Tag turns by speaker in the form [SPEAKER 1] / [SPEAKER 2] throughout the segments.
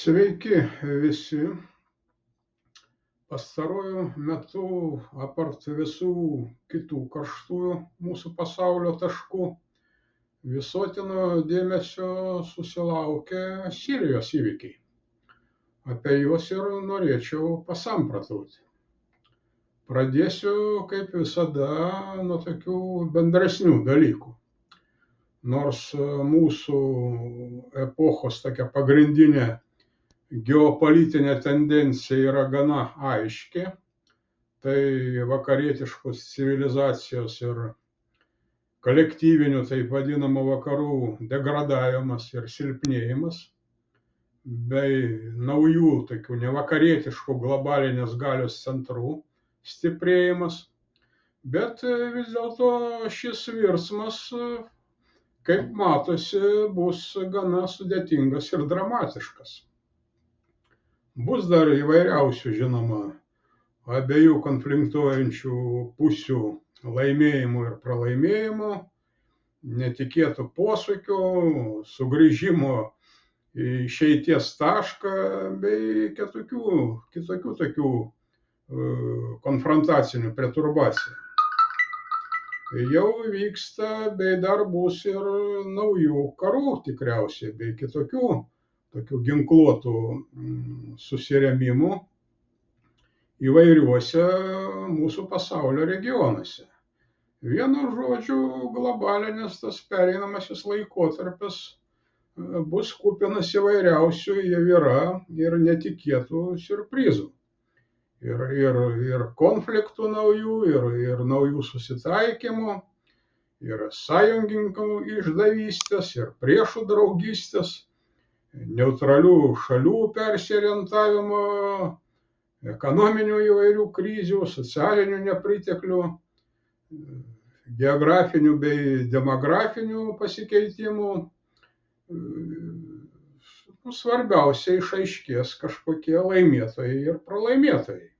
[SPEAKER 1] Sveiki visi. Pastaruoju metu, apart visų kitų karštųjų mūsų pasaulio taškų, visuotino dėmesio susilaukė Sirijos įvykiai. Apie juos ir norėčiau pasamprotauti. Pradėsiu, kaip visada, nuo tokių bendresnių dalykų. Nors mūsų epochos tokia pagrindinė geopolitinė tendencija yra gana aiški, tai vakarietiškos civilizacijos ir kolektyvinių taip vadinamų vakarų degradavimas ir silpnėjimas, bei naujų tokių nevakarietiškų globalinės galios centrų stiprėjimas, bet vis dėlto šis virsmas, kaip matosi, bus gana sudėtingas ir dramatiškas. Bus dar įvairiausių, žinoma, abiejų konfliktuojančių pusių laimėjimų ir pralaimėjimų, netikėtų posūkių, sugrįžimo į išeities tašką bei kitokių tokių konfrontacinių perturbacijų. Jau vyksta, bei dar bus ir naujų karų tikriausiai, bei kitokių tokių ginkluotų susirėmimų įvairiuose mūsų pasaulio regionuose. Vienu žodžiu, globalinis tas pereinamasis laikotarpis bus kupinas įvairiausių, jau yra ir netikėtų siurprizų. Ir konfliktų naujų, ir naujų susitaikymų, ir sąjungininkų išdavystės, ir priešų draugystės, neutralių šalių persiorientavimo, ekonominių įvairių krizių, socialinių nepriteklių, geografinių bei demografinių pasikeitimų. Svarbiausia, išaiškės kažkokie laimėtojai ir pralaimėtojai.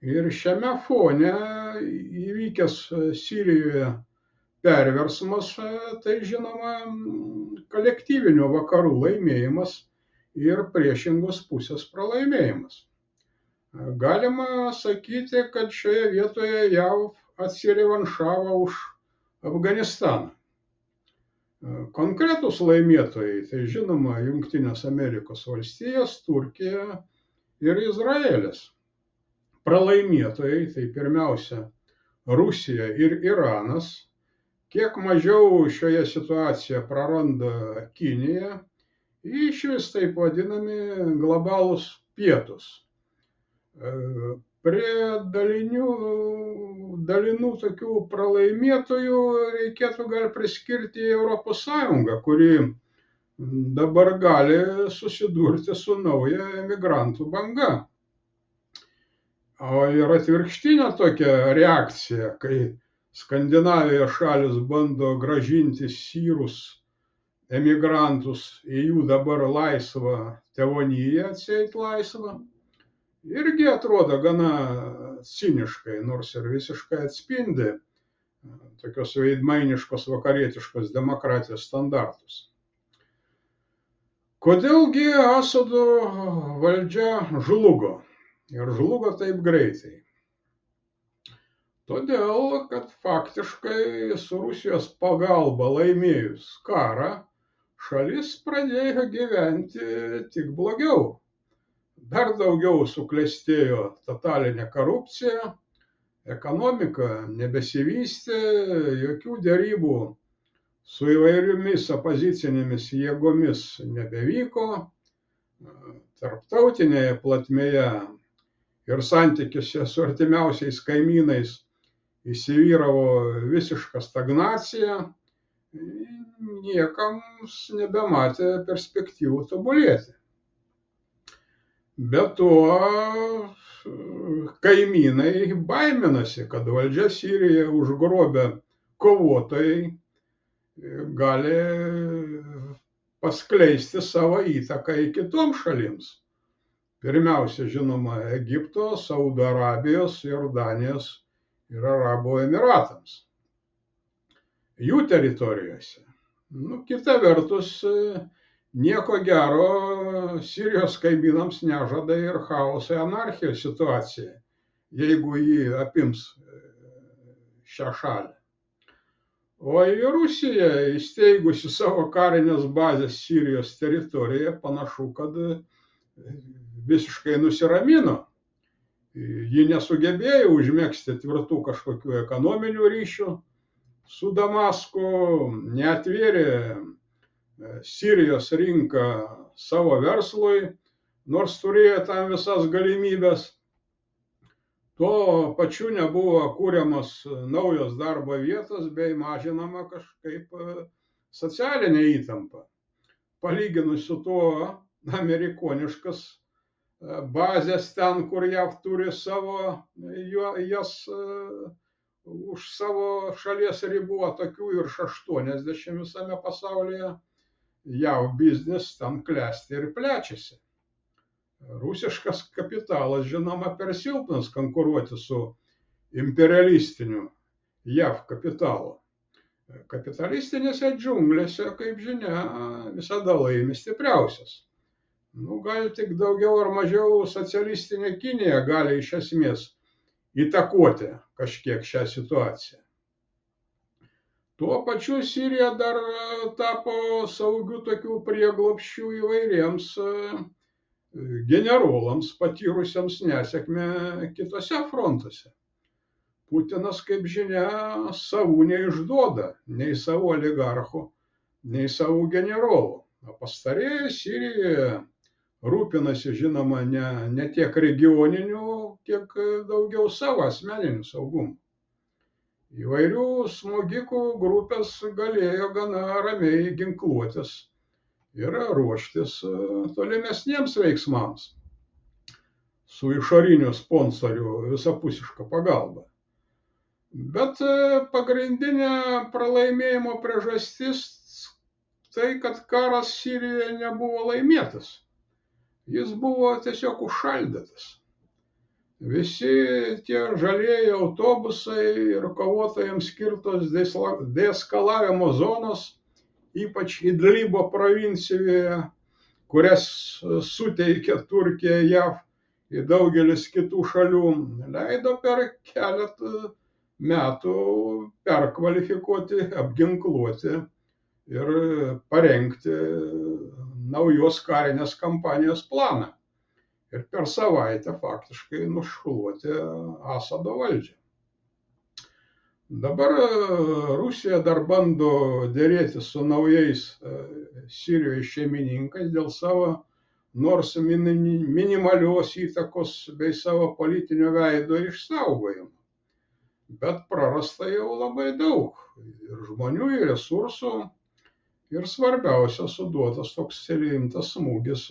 [SPEAKER 1] Ir šiame fone įvykęs Sirijoje perversmas, tai žinoma, kolektyvinio vakarų laimėjimas ir priešingos pusės pralaimėjimas. Galima sakyti, kad šioje vietoje JAV atsirevanšavo už Afganistaną. Konkretūs laimėtojai, tai žinoma, Jungtinės Amerikos valstijos, Turkija ir Izraelis. Pralaimėtojai, tai pirmiausia Rusija ir Iranas. Kiek mažiau šioje situacijoje praranda Kinija, išvis taip vadinami globalūs pietūs. Prie dalinų tokių pralaimėtojų reikėtų gal priskirti Europos Sąjungą, kuri dabar gali susidurti su nauja emigrantų banga. O ir atvirkštinė tokia reakcija, kai Skandinavijos šalis bando grąžinti sirus emigrantus į jų dabar laisvą tėvoniją, atseit laisvą, irgi atrodo gana ciniškai, nors ir visiškai atspindi tokios veidmainiškos vakarietiškos demokratijos standartus. Kodėlgi Asado valdžia žlugo? Ir žlugo taip greitai. Todėl, kad faktiškai su Rusijos pagalba laimėjus karą, šalis pradėjo gyventi tik blogiau. Dar daugiau suklestėjo totalinė korupcija, ekonomika nebesivystė, jokių derybų su įvairiomis opozicinėmis jėgomis nebevyko, tarptautinėje plotmėje ir santykiuose su artimiausiais kaimynais įsivyravo visiška stagnacija, niekam nebematė perspektyvų tobulėti. Be to, kaimynai baiminasi, kad valdžia Sirijoje užgrobę kovotojai gali paskleisti savo įtaką į kitoms šalims. Pirmiausia, žinoma, Egipto, Saudo Arabijos, Jordanijos ir Arabų Emiratams. Jų teritorijose. Kita vertus, Nieko gero Sirijos kaimynams nežada ir chaoso ir anarchijos situacija, jeigu jį apims šią šalį. O į Rusiją įsteigusi savo karinės bazės Sirijos teritorijoje panašu, kad visiškai nusiramino. Ji nesugebėjo užmėgsti tvirtų kažkokių ekonominių ryšių su Damasku, neatvėrė Sirijos rinką savo verslui, nors turėjo tam visas galimybės. Tuo pačiu nebuvo kūriamos naujos darbo vietos bei mažinama kažkaip socialinė įtampa. Palyginus su tuo, amerikoniškas bazės ten, kur JAV turi jas už savo šalies ribų, tokių virš 80 visame pasaulyje, JAV biznis ten klesti ir plečiasi. Rusiškas kapitalas, žinoma, per silpnas konkuruoti su imperialistiniu JAV kapitalu. Kapitalistinėse džiunglėse, kaip žinia, visada laimi stipriausias. Gal tik daugiau ar mažiau socialistinė Kinija gali iš esmės įtakoti kažkiek šią situaciją. Tuo pačiu Sirija dar tapo saugiu tokių prieglobsčių įvairiems generolams patyrusiems nesėkmę kitose frontuose. Putinas, kaip žinia, savų neišduoda, nei savo oligarchų, nei savų generolų. O pastarieji Sirijoje rūpinasi, žinoma, ne tiek regioniniu, kiek daugiau savo asmeniniu saugumu. Įvairių smogikų grupės galėjo gana ramiai ginkluotis ir ruoštis tolimesniems veiksmams su išoriniu sponsoriu visapusiška pagalba. Bet pagrindinė pralaimėjimo priežastis tai, kad karas Sirijoje nebuvo laimėtas. Jis buvo tiesiog užšaldytas. Visi tie žalieji autobusai ir kovotojams skirtos deeskalavimo zonos, ypač Idlibo provincijoje, kurias suteikė Turkija, JAV ir daugelis kitų šalių, leido per keletą metų perkvalifikuoti, apginkluoti ir parengti naujos karinės kampanijos planą. Ir per savaitę faktiškai nušluoti Asado valdžią. Dabar Rusija dar bando derėtis su naujais Sirijos šeimininkais dėl savo nors minimalios įtakos bei savo politinio veido išsaugojimo. Bet prarasta jau labai daug ir žmonių, ir resursų, ir svarbiausia, suduotas toks rimtas smūgis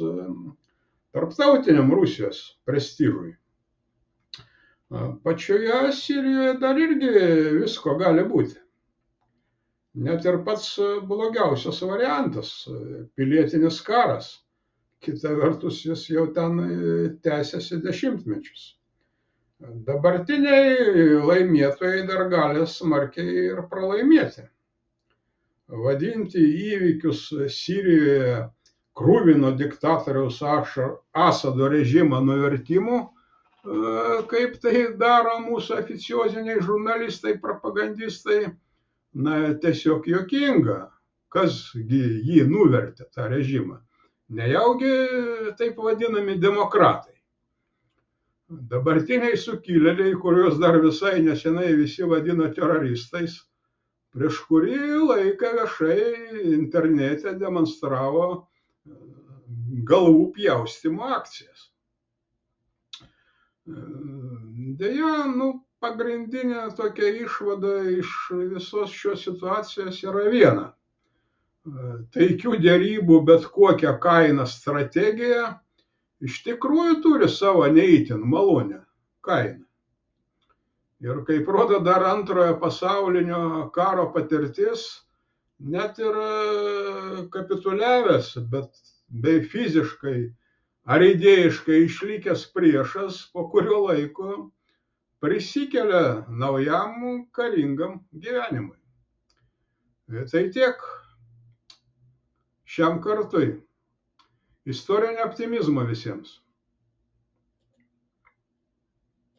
[SPEAKER 1] tarptautiniam Rusijos prestižui. Pačioje Sirijoje dar irgi visko gali būti. Net ir pats blogiausias variantas – pilietinis karas. Kita vertus, jis jau ten tęsiasi dešimtmečius. Dabartiniai laimėtojai dar gali smarkiai ir pralaimėti. Vadinti įvykius Sirijoje kruvino diktatoriaus Asado režimo nuvertimu, kaip tai daro mūsų oficioziniai žurnalistai, propagandistai, tiesiog juokinga. Kas jį nuvertė, tą režimą? Nejaugi taip vadinami demokratai. Dabartiniai sukilėliai, kuriuos dar visai nesenai visi vadino teroristais, prieš kurį laiką viešai internete demonstravo galvų pjaustymo akcijas. Deja, pagrindinė tokia išvada iš visos šios situacijos yra viena. Taikių derybų bet kokią kainą strategija iš tikrųjų turi savo ne itin malonią kainą. Ir kaip rodo dar antrojo pasaulinio karo patirtis, net ir kapituliavęs, bet bei fiziškai ar idėjiškai išlikęs priešas po kurio laiko prisikelia naujam karingam gyvenimui. Tai tiek šiam kartui. istorinio optimizmo visiems.